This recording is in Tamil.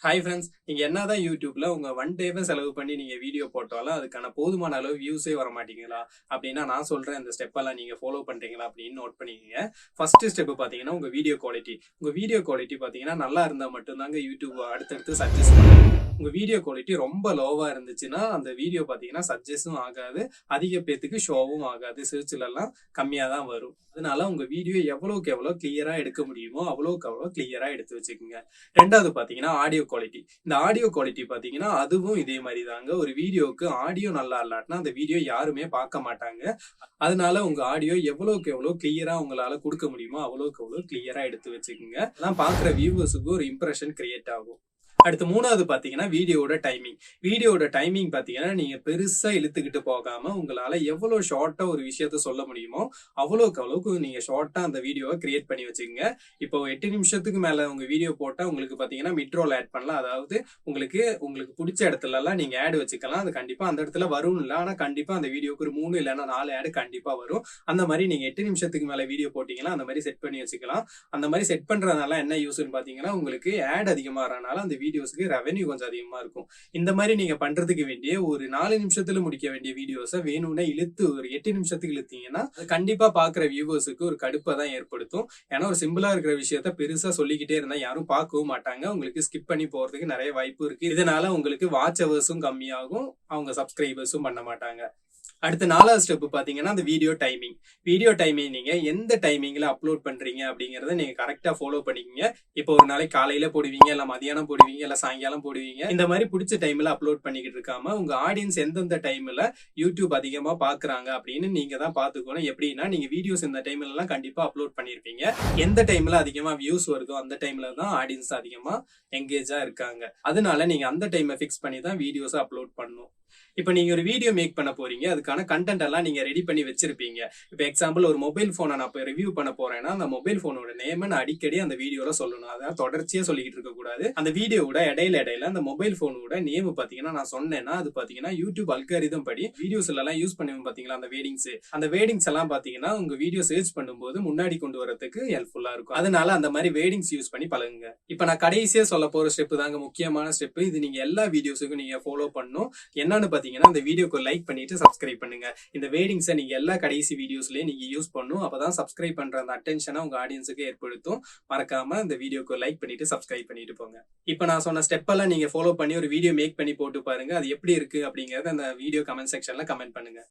ஹாய் ஃப்ரெண்ட்ஸ், நீங்க என்னதான் யூடியூப்ல உங்க ஒன் டேவை செலவு பண்ணி நீங்க வீடியோ போட்டாலும் அதுக்கான போதுமான அளவு வியூஸே வர மாட்டீங்களா அப்படின்னா நான் சொல்றேன். இந்த ஸ்டெப் எல்லாம் நீங்க ஃபாலோ பண்றீங்களா அப்படின்னு நோட் பண்ணிக்கோங்க. ஃபர்ஸ்ட் ஸ்டெப் பாத்தீங்கன்னா உங்க வீடியோ குவாலிட்டி. உங்க வீடியோ குவாலிட்டி பாத்தீங்கன்னா நல்லா இருந்தா மட்டும்தாங்க யூடியூப் அடுத்தடுத்து சஜஸ்ட் பண்ணும். உங்க வீடியோ குவாலிட்டி ரொம்ப லோவா இருந்துச்சுன்னா அந்த வீடியோ பாத்தீங்கன்னா சஜஸ்டும் ஆகாது, அதிக பேத்துக்கு ஷோவும் ஆகாது, சர்ச்ல எல்லாம் கம்மியா தான் வரும். அதனால உங்க வீடியோ எவ்வளவுக்கு எவ்வளவு கிளியரா எடுக்க முடியுமோ அவ்வளவுக்கு அவ்வளவு கிளியரா எடுத்து வச்சுக்கோங்க. ரெண்டாவது பாத்தீங்கன்னா ஆடியோ குவாலிட்டி. இந்த ஆடியோ குவாலிட்டி பாத்தீங்கன்னா அதுவும் இதே மாதிரி தாங்க. ஒரு வீடியோக்கு ஆடியோ நல்லா இல்லாட்டினா அந்த வீடியோ யாருமே பார்க்க மாட்டாங்க. அதனால உங்க ஆடியோ எவ்வளவுக்கு எவ்வளவு கிளியரா உங்களால கொடுக்க முடியுமோ அவ்வளவுக்கு அவ்வளவு கிளியரா எடுத்து வச்சுக்கோங்க. அதான் பாக்குற வியூவர்ஸுக்கு ஒரு இம்ப்ரெஷன் கிரியேட் ஆகும். அடுத்து மூணாவது பாத்தீங்கன்னா வீடியோட டைமிங். வீடியோட டைமிங் பாத்தீங்கன்னா நீங்க பெருசா இழுத்துக்கிட்டு போகாம உங்களால எவ்வளவு ஷார்ட்டா ஒரு விஷயத்த சொல்ல முடியுமோ அவ்வளவுக்கு அளவுக்கு நீங்க ஷார்ட்டா அந்த வீடியோவை கிரியேட் பண்ணி வச்சுக்கோங்க. இப்போ 8 நிமிஷத்துக்கு மேல உங்க வீடியோ போட்டா உங்களுக்கு பாத்தீங்கன்னா மிட்ரோல் ஆட் பண்ணலாம். அதாவது உங்களுக்கு பிடிச்ச இடத்துல எல்லாம் நீங்க ஆட் வச்சுக்கலாம். அது கண்டிப்பா அந்த இடத்துல வரும் இல்ல, ஆனா கண்டிப்பா அந்த வீடியோக்கு ஒரு 3 இல்லைன்னா 4 ஆட் கண்டிப்பா வரும். அந்த மாதிரி நீங்க 8 நிமிஷத்துக்கு மேல வீடியோ போட்டீங்கன்னா அந்த மாதிரி செட் பண்ணி வச்சுக்கலாம். அந்த மாதிரி செட் பண்றதுனால என்ன யூஸ்ன்னு பாத்தீங்கன்னா உங்களுக்கு ஆட் அதிகமா வரனால அந்த வீடியோஸ்க்கு ரெவென்யூ கொஞ்சம் அதிகமா இருக்கும். இந்த மாதிரி நீங்க பண்றதுக்கு வேண்டிய ஒரு 4 நிமிஷத்துல முடிக்க வேண்டிய வீடியோஸை வேணும்னா இழுத்து ஒரு 8 நிமிஷத்துக்கு இழுத்தீங்கன்னா கண்டிப்பா பாக்குற வியூவர்ஸுக்கு ஒரு கடுப்பை தான் ஏற்படுத்தும். ஏன்னா ஒரு சிம்பிளா இருக்கிற விஷயத்த பெருசா சொல்லிக்கிட்டே இருந்தா யாரும் பார்க்கவும் மாட்டாங்க, உங்களுக்கு ஸ்கிப் பண்ணி போறதுக்கு நிறைய வாய்ப்பு இருக்கு. இதனால உங்களுக்கு வாட்ச் ஹவர்ஸும் கம்மியாகும், அவங்க சப்ஸ்கிரைபர்ஸும் பண்ண மாட்டாங்க. அடுத்து நாலாவது ஸ்டெப் பாத்தீங்கன்னா அந்த வீடியோ டைமிங். வீடியோ டைமிங் நீங்க எந்த டைமிங்ல அப்லோட் பண்றீங்க அப்படிங்கறத நீங்க கரெக்டா ஃபாலோ பண்ணிக்கங்க. இப்போ ஒரு நாளைக்கு காலையில போடுவீங்க, இல்ல மதியானம் போடுவீங்க, இல்ல சாயங்காலம் போடுவீங்க. இந்த மாதிரி பிடிச்ச டைம்ல அப்லோட் பண்ணிக்கிட்டு இருக்காம உங்க ஆடியன்ஸ் எந்தெந்த டைம்ல யூடியூப் அதிகமா பாக்குறாங்க அப்படின்னு நீங்க தான் பாத்துக்கணும். எப்படின்னா நீங்க வீடியோஸ் இந்த டைம்ல எல்லாம் கண்டிப்பா அப்லோட் பண்ணிருப்பீங்க. எந்த டைம்ல அதிகமா வியூஸ் வருதோ அந்த டைம்ல தான் ஆடியன்ஸ் அதிகமா எங்கேஜா இருக்காங்க. அதனால நீங்க அந்த டைமை பிக்ஸ் பண்ணி தான் வீடியோஸ் அப்லோட் பண்ணணும். இப்ப நீங்க ஒரு வீடியோ மேக் பண்ண போறீங்க, அதுக்கான கண்டென்ட் எல்லாம் நீங்க ரெடி பண்ணி வச்சிருப்பீங்க. இப்ப எக்ஸாம்பிள் ஒரு மொபைல் போனை நான் இப்ப ரிவ்யூ பண்ண போறேன்னா அந்த மொபைல் போனோட நேம் நான் அடிக்கடி அந்த வீடியோல சொல்லணும். அதாவது தொடர்ச்சியா சொல்லிக்கிட்டு இருக்க கூடாது. அந்த வீடியோட இடையில அந்த மொபைல் போனோட நேம் பாத்தீங்கன்னா நான் சொன்னேன்னா அது பாத்தீங்கன்னா யூடியூப் அல்காரிதம் படி வீடியோஸ்ல எல்லாம் யூஸ் பண்ணுவோம் பாத்தீங்களா அந்த வேர்டிங்ஸ் எல்லாம் பாத்தீங்கன்னா உங்க வீடியோ சர்ச் பண்ணும்போது முன்னாடி கொண்டு வரதுக்கு ஹெல்ப்ஃபுல்லா இருக்கும். அதனால அந்த மாதிரி வேர்டிங்ஸ் யூஸ் பண்ணி பழகுங்க. இப்ப நான் கடைசியா சொல்ல போற ஸ்டெப் தாங்க முக்கியமான ஸ்டெப். இது நீங்க எல்லா வீடியோஸுக்கும் நீங்க ஃபாலோ பண்ணணும். என்னன்னு பாத்தீங்கன்னா இந்த வீடியோக்கு லைக் பண்ணிட்டு சப்ஸ்கிரைப் பண்ணுங்க. இந்த வேர்டிங்ஸை நீங்க எல்லா கடைசி வீடியோஸ்லயும் நீங்க யூஸ் பண்ணும். அப்பதான் சப்ஸ்கிரைப் பண்ற அந்த அட்டென்ஷனை உங்க ஆடியன்ஸுக்கு ஏற்படுத்தும். மறக்காம இந்த வீடியோக்கு லைக் பண்ணிட்டு சப்ஸ்கிரைப் பண்ணிட்டு போங்க. இப்ப நான் சொன்ன ஸ்டெப் எல்லாம் நீங்க ஃபாலோ பண்ணி ஒரு வீடியோ மேக் பண்ணி போட்டு பாருங்க. அது எப்படி இருக்கு அப்படிங்கறத அந்த வீடியோ கமெண்ட் செக்ஷன்ல கமெண்ட் பண்ணுங்க.